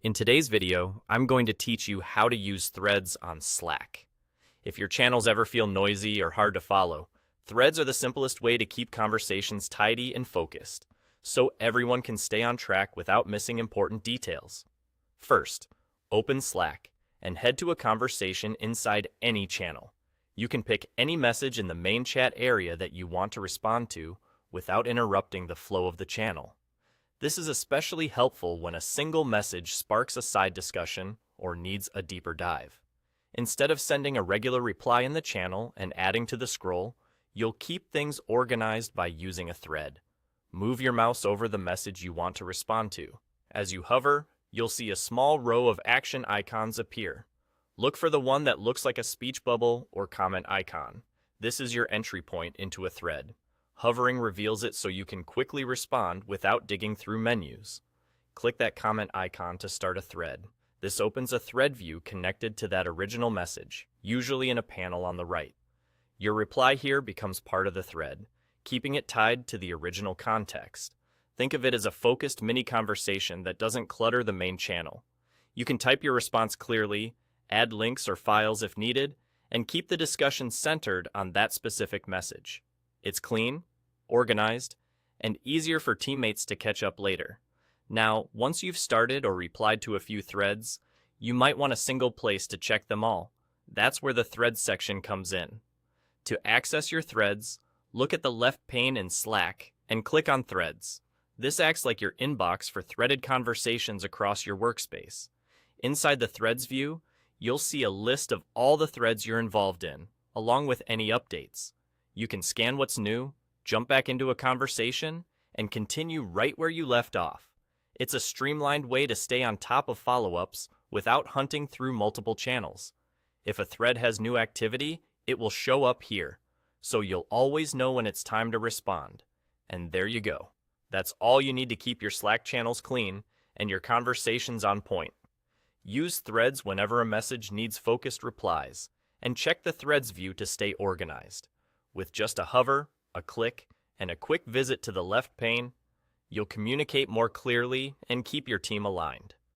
In today's video, I'm going to teach you how to use threads on Slack. If your channels ever feel noisy or hard to follow, threads are the simplest way to keep conversations tidy and focused, so everyone can stay on track without missing important details. First, open Slack and head to a conversation inside any channel. You can pick any message in the main chat area that you want to respond to without interrupting the flow of the channel. This is especially helpful when a single message sparks a side discussion or needs a deeper dive. Instead of sending a regular reply in the channel and adding to the scroll, you'll keep things organized by using a thread. Move your mouse over the message you want to respond to. As you hover, you'll see a small row of action icons appear. Look for the one that looks like a speech bubble or comment icon. This is your entry point into a thread. Hovering reveals it so you can quickly respond without digging through menus. Click that comment icon to start a thread. This opens a thread view connected to that original message, usually in a panel on the right. Your reply here becomes part of the thread, keeping it tied to the original context. Think of it as a focused mini conversation that doesn't clutter the main channel. You can type your response clearly, add links or files if needed, and keep the discussion centered on that specific message. It's clean, organized, and easier for teammates to catch up later. Now, once you've started or replied to a few threads, you might want a single place to check them all. That's where the Threads section comes in. To access your threads, look at the left pane in Slack and click on Threads. This acts like your inbox for threaded conversations across your workspace. Inside the Threads view, you'll see a list of all the threads you're involved in, along with any updates. You can scan what's new, jump back into a conversation, and continue right where you left off. It's a streamlined way to stay on top of follow-ups without hunting through multiple channels. If a thread has new activity, it will show up here, so you'll always know when it's time to respond. And there you go. That's all you need to keep your Slack channels clean and your conversations on point. Use threads whenever a message needs focused replies, and check the Threads view to stay organized. With just a hover, a click, and a quick visit to the left pane, you'll communicate more clearly and keep your team aligned.